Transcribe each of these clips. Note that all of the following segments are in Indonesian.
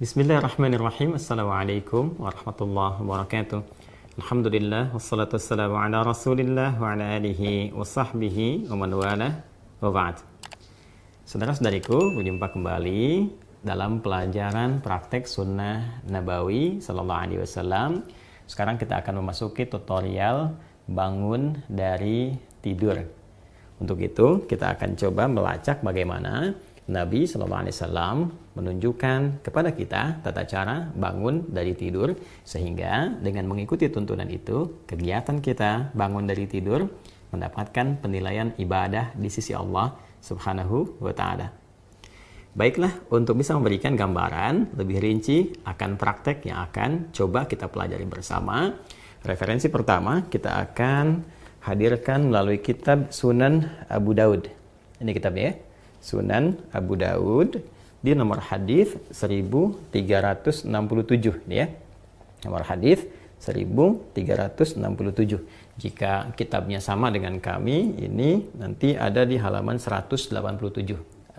Bismillahirrahmanirrahim. Assalamualaikum warahmatullahi wabarakatuh. Alhamdulillah wassalatu wassalamu ala Rasulillah wa ala alihi wa sahbihi wa man walah wa ba'd. Saudara-saudariku, berjumpa kembali dalam pelajaran praktek sunnah Nabawi sallallahu alaihi wasallam. Sekarang kita akan memasuki tutorial bangun dari tidur. Untuk itu, kita akan coba melacak bagaimana Nabi Sallallahu Alaihi Wasallam menunjukkan kepada kita tata cara bangun dari tidur, sehingga dengan mengikuti tuntunan itu, kegiatan kita bangun dari tidur mendapatkan penilaian ibadah di sisi Allah Subhanahu wa Ta'ala. Baiklah, untuk bisa memberikan gambaran lebih rinci akan praktek yang akan coba kita pelajari bersama, referensi pertama kita akan hadirkan melalui kitab Sunan Abu Daud. Ini kitabnya ya. Sunan Abu Daud di nomor hadis 1367 ini ya. Nomor hadis 1367. Jika kitabnya sama dengan kami, ini nanti ada di halaman 187.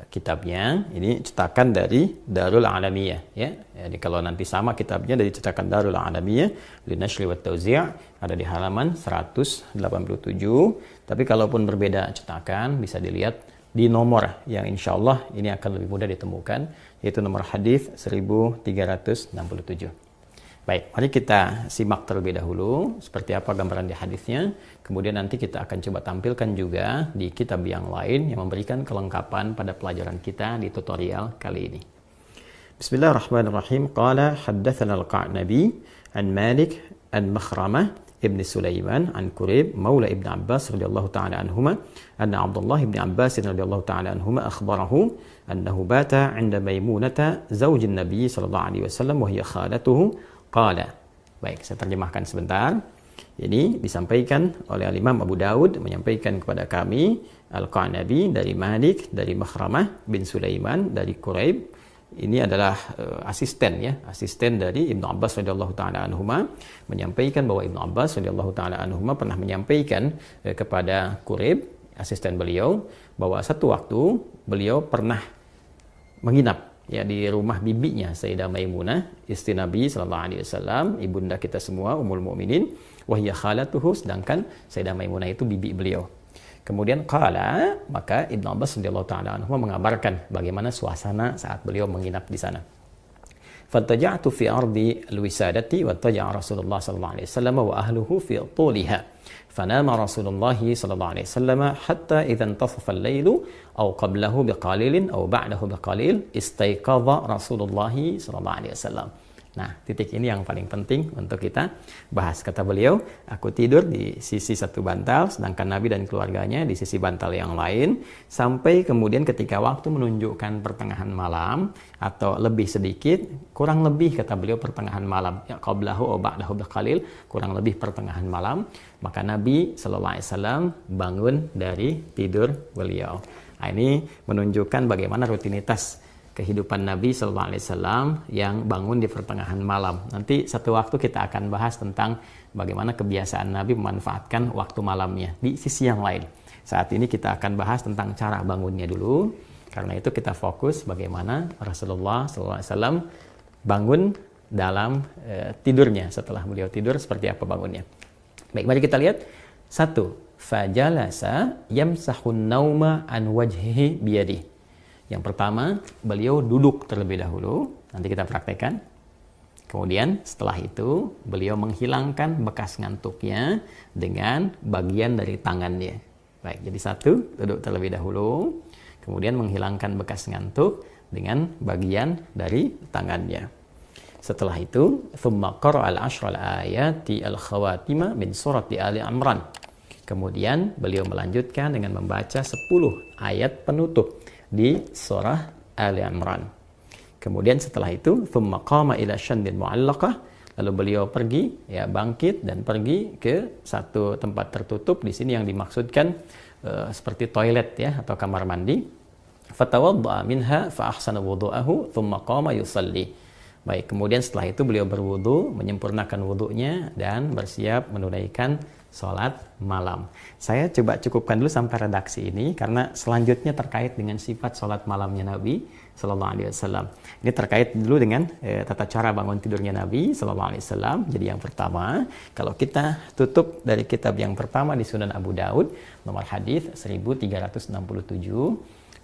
Kitabnya ini cetakan dari Darul Alamiyah ya. Jadi kalau nanti sama kitabnya dari cetakan Darul Alamiyah li Nashri wa Tauzi' ada di halaman 187. Tapi kalaupun berbeda cetakan bisa dilihat di nomor yang insya Allah ini akan lebih mudah ditemukan, yaitu nomor hadis 1367. Baik, mari kita simak terlebih dahulu seperti apa gambaran di hadisnya. Kemudian nanti kita akan coba tampilkan juga di kitab yang lain yang memberikan kelengkapan pada pelajaran kita di tutorial kali ini. Bismillahirrahmanirrahim. Qala haddatsana al-Qa'nabi an Malik an Makhramah ابن سليمان عن كريب مولى ابن عباس رضي الله تعالى عنهما أن عبد الله بن عباس رضي الله تعالى عنهما أخبره أنه بات عند ميمونة زوج النبي صلى الله عليه وسلم وهي خالته قال. Baik, saya terjemahkan sebentar. Ini disampaikan oleh Imam Abu Daud menyampaikan kepada kami Al-Qa'nabi dari Malik dari Makhramah bin Sulaiman dari Quraib. Ini adalah asisten dari Ibnu Abbas radhiyallahu taala anhuma, menyampaikan bahwa Ibnu Abbas radhiyallahu taala anhuma pernah menyampaikan kepada Quraib, asisten beliau, bahwa satu waktu beliau pernah menginap ya di rumah bibinya Sayyidah Maimunah, istri Nabi sallallahu alaihi wasallam, ibunda kita semua, Ummul Mukminin, wa hiya khalatuhu, sedangkan Sayyidah Maimunah itu bibi beliau. Kemudian qala, maka Ibnu Abbas radhiyallahu taala anhu mengabarkan bagaimana suasana saat beliau menginap di sana. Fattaja'tu fi ardi al-wisadati wa taja'a Rasulullah sallallahu alaihi wasallam wa ahluhu fi tuliha. Fanama Rasulullah sallallahu alaihi wasallam hatta idza intasafa al-lailu aw qablahu biqalilin aw ba'dahu biqalil istayqadha Rasulullah sallallahu alaihi wasallam. Nah, titik ini yang paling penting untuk kita bahas. Kata beliau, aku tidur di sisi satu bantal, sedangkan Nabi dan keluarganya di sisi bantal yang lain, sampai kemudian ketika waktu menunjukkan pertengahan malam, atau lebih sedikit, kurang lebih kata beliau pertengahan malam, ya qablahu wa ba'dahu biqalil, kurang lebih pertengahan malam, maka Nabi sallallahu alaihi wasallam bangun dari tidur beliau. Nah, ini menunjukkan bagaimana rutinitas kehidupan Nabi Sallallahu Alaihi Wasallam yang bangun di pertengahan malam. Nanti satu waktu kita akan bahas tentang bagaimana kebiasaan Nabi memanfaatkan waktu malamnya di sisi yang lain. Saat ini kita akan bahas tentang cara bangunnya dulu. Karena itu kita fokus bagaimana Rasulullah Sallallahu Alaihi Wasallam bangun dalam tidurnya. Setelah beliau tidur seperti apa bangunnya. Baik, mari kita lihat. 1. Fajalasa yamsahun nauma an wajhihi biyadihi. Yang pertama, beliau duduk terlebih dahulu. Nanti kita praktekkan. Kemudian setelah itu, beliau menghilangkan bekas ngantuknya dengan bagian dari tangannya. Baik, jadi 1, duduk terlebih dahulu. Kemudian menghilangkan bekas ngantuk dengan bagian dari tangannya. Setelah itu, thumma qara'al ashral ayati al-khawatima min surati Ali Imran. Kemudian beliau melanjutkan dengan membaca 10 ayat penutup di surah Ali Imran. Kemudian setelah itu, thumma qama ila syandin mu'allaqah, lalu beliau pergi, ya bangkit dan pergi ke satu tempat tertutup. Di sini yang dimaksudkan seperti toilet ya atau kamar mandi. Fatawadda'a minha fa ahsana wudu'ahu thumma qama yusalli. Baik, kemudian setelah itu beliau berwudu, menyempurnakan wudunya dan bersiap menunaikan sholat malam. Saya coba cukupkan dulu sampai redaksi ini karena selanjutnya terkait dengan sifat sholat malamnya Nabi. Sallallahu Alaihi Wasallam. Ini terkait dulu dengan tata cara bangun tidurnya Nabi Sallallahu Alaihi Wasallam. Jadi yang pertama, kalau kita tutup dari kitab yang pertama di Sunan Abu Daud, nomor hadis 1367,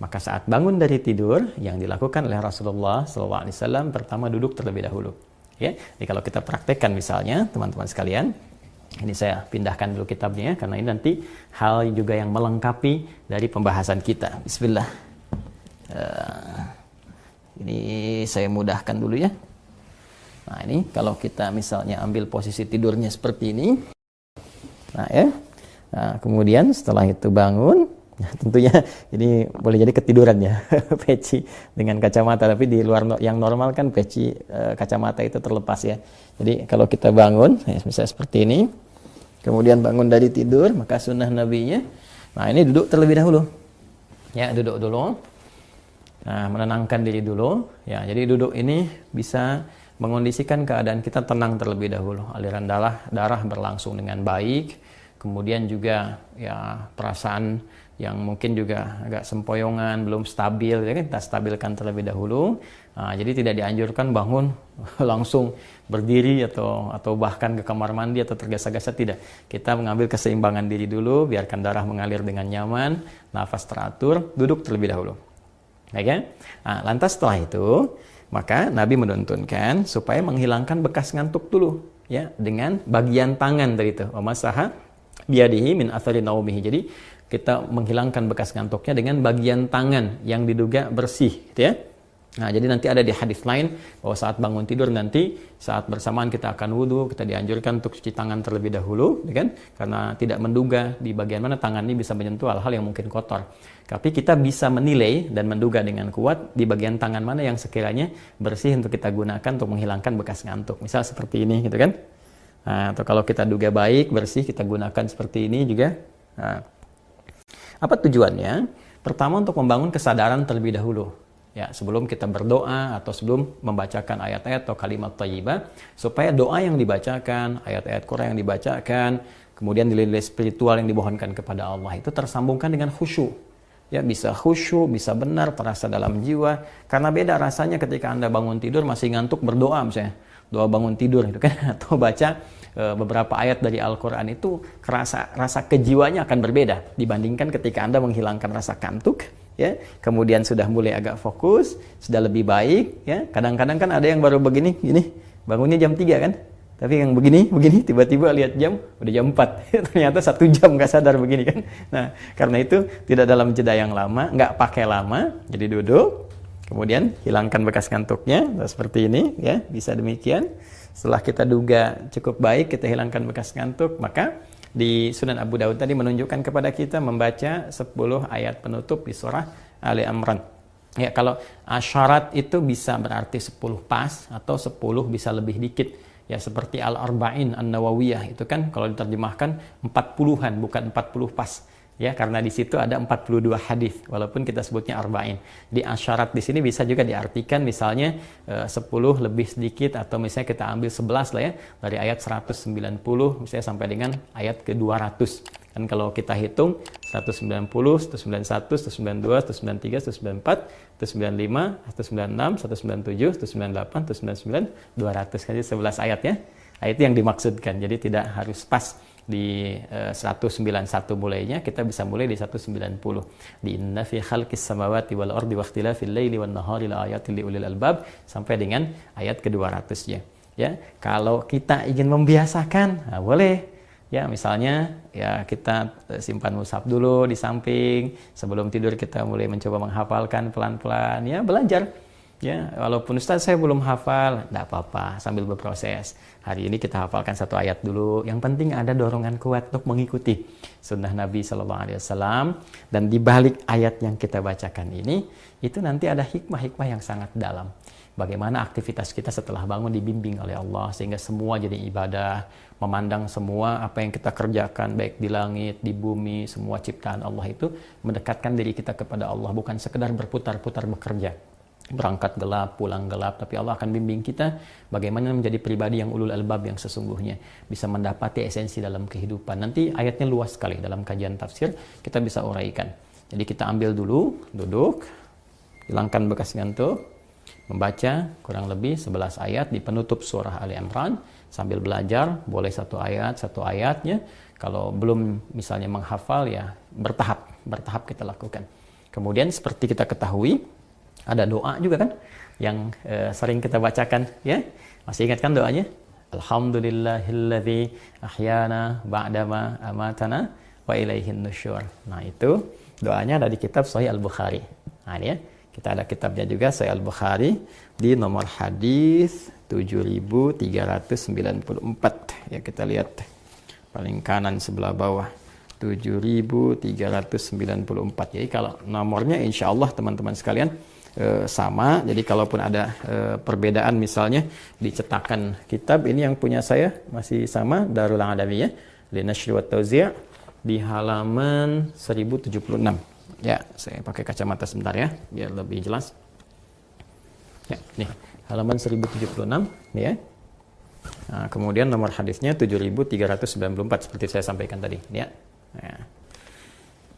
maka saat bangun dari tidur yang dilakukan oleh Rasulullah Sallallahu Alaihi Wasallam, pertama duduk terlebih dahulu. Ya, jadi kalau kita praktekkan misalnya teman-teman sekalian, ini saya pindahkan dulu kitabnya karena ini nanti hal juga yang melengkapi dari pembahasan kita. Bismillah. Ini saya mudahkan dulu ya. Nah ini kalau kita misalnya ambil posisi tidurnya seperti ini. Nah ya. Nah, kemudian setelah itu bangun. Nah, tentunya ini boleh jadi ketiduran ya. Peci dengan kacamata. Tapi di luar yang normal kan peci kacamata itu terlepas ya. Jadi kalau kita bangun, misalnya seperti ini. Kemudian bangun dari tidur, maka sunnah nabinya. Nah ini duduk terlebih dahulu. Ya duduk dulu. Nah menenangkan diri dulu. Ya jadi duduk ini bisa mengondisikan keadaan kita tenang terlebih dahulu. Aliran darah berlangsung dengan baik. Kemudian juga ya perasaan yang mungkin juga agak sempoyongan, belum stabil, ya kan? Kita stabilkan terlebih dahulu. Nah, jadi tidak dianjurkan bangun langsung berdiri atau bahkan ke kamar mandi atau tergesa-gesa, tidak. Kita mengambil keseimbangan diri dulu, biarkan darah mengalir dengan nyaman, nafas teratur, duduk terlebih dahulu. Oke? Nah, lantas setelah itu, maka Nabi menuntunkan supaya menghilangkan bekas ngantuk dulu, ya, dengan bagian tangan dari itu. Wa masaha biyadihi min athari naumihi. Jadi kita menghilangkan bekas ngantuknya dengan bagian tangan yang diduga bersih, gitu ya. Nah, jadi nanti ada di hadis lain bahwa saat bangun tidur nanti saat bersamaan kita akan wudhu, kita dianjurkan untuk cuci tangan terlebih dahulu, ya kan? Karena tidak menduga di bagian mana tangan ini bisa menyentuh hal-hal yang mungkin kotor. Tapi kita bisa menilai dan menduga dengan kuat di bagian tangan mana yang sekiranya bersih untuk kita gunakan untuk menghilangkan bekas ngantuk. Misal seperti ini, gitu kan? Nah, atau kalau kita duga baik, bersih, kita gunakan seperti ini juga. Nah, apa tujuannya? Pertama untuk membangun kesadaran terlebih dahulu. Ya, sebelum kita berdoa atau sebelum membacakan ayat-ayat atau kalimat thayyibah, supaya doa yang dibacakan, ayat-ayat Quran yang dibacakan, kemudian nilai-nilai spiritual yang dimohonkan kepada Allah itu tersambungkan dengan khusyuk. Ya, bisa khusyuk, bisa benar, terasa dalam jiwa. Karena beda rasanya ketika Anda bangun tidur masih ngantuk berdoa misalnya. Doa bangun tidur gitu kan, atau baca beberapa ayat dari Al-Quran itu rasa kejiwanya akan berbeda dibandingkan ketika Anda menghilangkan rasa kantuk, ya, kemudian sudah mulai agak fokus, sudah lebih baik, ya. Kadang-kadang kan ada yang baru begini, bangunnya jam 3 kan, tapi yang begini, tiba-tiba lihat jam, udah jam 4, ternyata 1 jam nggak sadar begini kan. Nah, karena itu tidak dalam jeda yang lama, nggak pakai lama, jadi duduk, kemudian hilangkan bekas ngantuknya, seperti ini, ya, bisa demikian. Setelah kita duga cukup baik, kita hilangkan bekas ngantuk, maka di Sunan Abu Daud tadi menunjukkan kepada kita membaca 10 ayat penutup di surah Ali Imran. Ya, kalau asyarat itu bisa berarti 10 pas atau 10 bisa lebih dikit. Ya, seperti Al-Arba'in An-Nawawiyah itu kan kalau diterjemahkan 40-an bukan 40 pas. Ya, karena di situ ada 42 hadis walaupun kita sebutnya arba'in. Di asyarat di sini bisa juga diartikan misalnya 10 lebih sedikit atau misalnya kita ambil 11 lah ya dari ayat 190 misalnya sampai dengan ayat ke-200. Kan kalau kita hitung 190, 191, 192, 193, 194, 195, 196, 197, 198, 199, 200 kan 11 ayat ya. Nah, itu yang dimaksudkan. Jadi tidak harus pas di 191 mulainya, kita bisa mulai di 190. Di inna fi khalqis samawati wal ardi wa ikhtilafil laili wan nahari la ayatin liulil albab sampai dengan ayat ke-200-nya. Ya, kalau kita ingin membiasakan, nah boleh. Ya, misalnya ya kita simpan mushaf dulu di samping, sebelum tidur kita mulai mencoba menghafalkan pelan-pelan, ya belajar. Ya, walaupun Ustaz saya belum hafal, enggak apa-apa, sambil berproses. Hari ini kita hafalkan 1 ayat dulu. Yang penting ada dorongan kuat untuk mengikuti sunnah Nabi SAW. Dan di balik ayat yang kita bacakan ini, itu nanti ada hikmah-hikmah yang sangat dalam. Bagaimana aktivitas kita setelah bangun dibimbing oleh Allah, sehingga semua jadi ibadah, memandang semua apa yang kita kerjakan, baik di langit, di bumi, semua ciptaan Allah itu, mendekatkan diri kita kepada Allah, bukan sekedar berputar-putar bekerja. Berangkat gelap, pulang gelap, tapi Allah akan bimbing kita bagaimana menjadi pribadi yang ulul albab yang sesungguhnya, bisa mendapati esensi dalam kehidupan. Nanti ayatnya luas sekali dalam kajian tafsir, kita bisa uraikan. Jadi kita ambil dulu, duduk, hilangkan bekas ngantuk, membaca kurang lebih 11 ayat di penutup surah Ali Imran sambil belajar, boleh satu ayatnya. Kalau belum misalnya menghafal ya bertahap kita lakukan. Kemudian seperti kita ketahui ada doa juga kan yang sering kita bacakan ya. Masih ingat kan doanya? Alhamdulillahilladzi ahyana ba'dama amatana wa ilaihin nusyur. Nah, itu doanya ada di kitab Sahih Al-Bukhari. Nah, ini ya. Kita ada kitabnya juga, Sahih Al-Bukhari, di nomor hadis 7394. Ya, kita lihat paling kanan sebelah bawah, 7394. Jadi kalau nomornya insya Allah teman-teman sekalian sama. Jadi kalaupun ada perbedaan misalnya di cetakan kitab, ini yang punya saya masih sama, Darul Adawiyah li Nashr wa Tauzi' di halaman 1076. Ya, saya pakai kacamata sebentar ya, biar lebih jelas. Ya, nih, halaman 1076, nih ya. Nah, kemudian nomor hadisnya 7394 seperti saya sampaikan tadi, ya. Nah,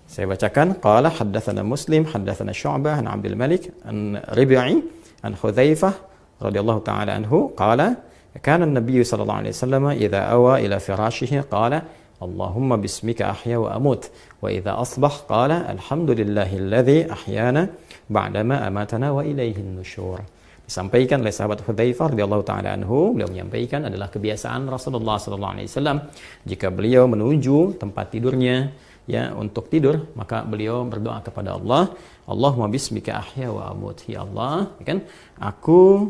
saya bacakan, qala haddatsana Muslim, haddatsana Syu'bah an Abdul Malik an Rib'i an Hudzaifah radhiyallahu ta'ala anhu, qala kana an-nabiy sallallahu alaihi wasallam idza awa ila firashihi qala Allahumma bismika ahya wa amut. Wa idza asbah qala alhamdulillahilladzi ahyana ba'dama amatana wa ilaihin nusyur. Disampaikan oleh sahabat Hudzaifah radhiyallahu taala anhu, beliau menyampaikan adalah kebiasaan Rasulullah sallallahu alaihi wasallam jika beliau menuju tempat tidurnya ya untuk tidur, maka beliau berdoa kepada Allah, Allahumma bismika ahya wa amut. Ya Allah, kan aku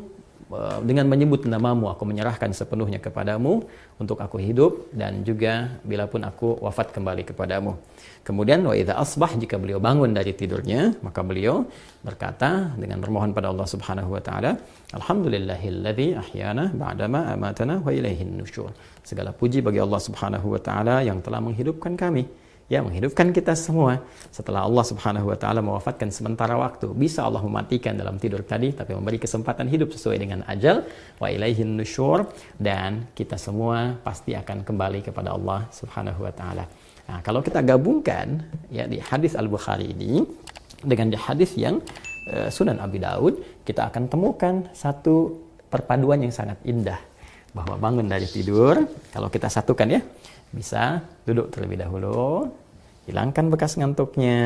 dengan menyebut namamu aku menyerahkan sepenuhnya kepadamu untuk aku hidup dan juga bila pun aku wafat kembali kepadamu. Kemudian wa idza asbah, jika beliau bangun dari tidurnya maka beliau berkata dengan bermohon pada Allah Subhanahu wa taala, alhamdulillahilladzi ahyana ba'dama amatana wa ilaihin nusyur. Segala puji bagi Allah Subhanahu wa taala yang telah menghidupkan kami, ya, menghidupkan kita semua setelah Allah Subhanahu wa taala mewafatkan sementara waktu. Bisa Allah mematikan dalam tidur tadi tapi memberi kesempatan hidup sesuai dengan ajal, wa ilaihin nusyur, dan kita semua pasti akan kembali kepada Allah Subhanahu wa taala. Nah, kalau kita gabungkan ya di hadis Al-Bukhari ini dengan di hadis yang Sunan Abi Daud, kita akan temukan satu perpaduan yang sangat indah, bahwa bangun dari tidur, kalau kita satukan ya, bisa duduk terlebih dahulu, hilangkan bekas ngantuknya,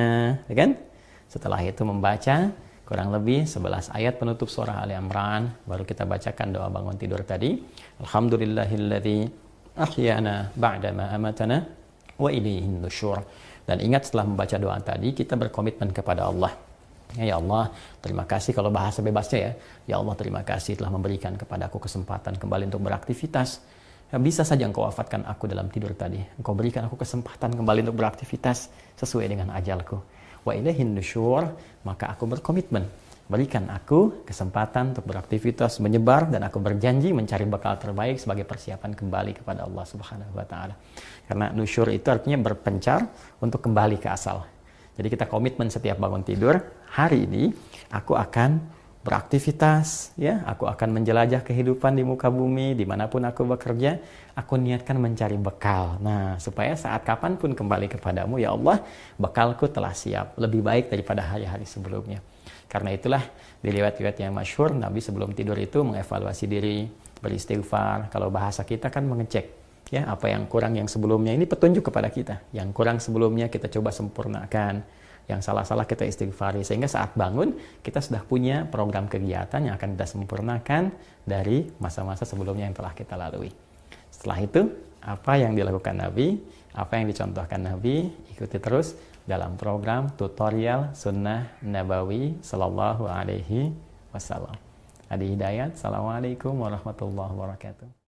ya kan? Setelah itu membaca kurang lebih 11 ayat penutup surah Ali Imran, baru kita bacakan doa bangun tidur tadi. Alhamdulillahilladzi ahyana ba'dama amatana wa ilaihin nusyur. Dan ingat, setelah membaca doa tadi kita berkomitmen kepada Allah. Ya Allah, terima kasih, kalau bahasa bebasnya ya. Ya Allah, terima kasih telah memberikan kepadaku kesempatan kembali untuk beraktivitas. Ya, bisa saja Engkau wafatkan aku dalam tidur tadi. Engkau berikan aku kesempatan kembali untuk beraktivitas sesuai dengan ajalku. Wa ilaihin nusyur, maka aku berkomitmen. Berikan aku kesempatan untuk beraktivitas, menyebar, dan aku berjanji mencari bekal terbaik sebagai persiapan kembali kepada Allah Subhanahu wa taala. Karena nusyur itu artinya berpencar untuk kembali ke asal. Jadi kita komitmen setiap bangun tidur, hari ini aku akan beraktivitas, ya, aku akan menjelajah kehidupan di muka bumi, dimanapun aku bekerja, aku niatkan mencari bekal. Nah, supaya saat kapanpun kembali kepadamu, ya Allah, bekalku telah siap, lebih baik daripada hari-hari sebelumnya. Karena itulah di riwayat-riwayat yang masyhur, Nabi sebelum tidur itu mengevaluasi diri, beristighfar. Kalau bahasa kita kan mengecek, ya, apa yang kurang yang sebelumnya, ini petunjuk kepada kita. Yang kurang sebelumnya kita coba sempurnakan, yang salah-salah kita istighfari, sehingga saat bangun kita sudah punya program kegiatan yang akan kita sempurnakan dari masa-masa sebelumnya yang telah kita lalui. Setelah itu, apa yang dilakukan Nabi, apa yang dicontohkan Nabi, ikuti terus dalam program tutorial Sunnah Nabawi Sallallahu Alaihi Wasallam. Adi Hidayat, Assalamualaikum warahmatullahi wabarakatuh.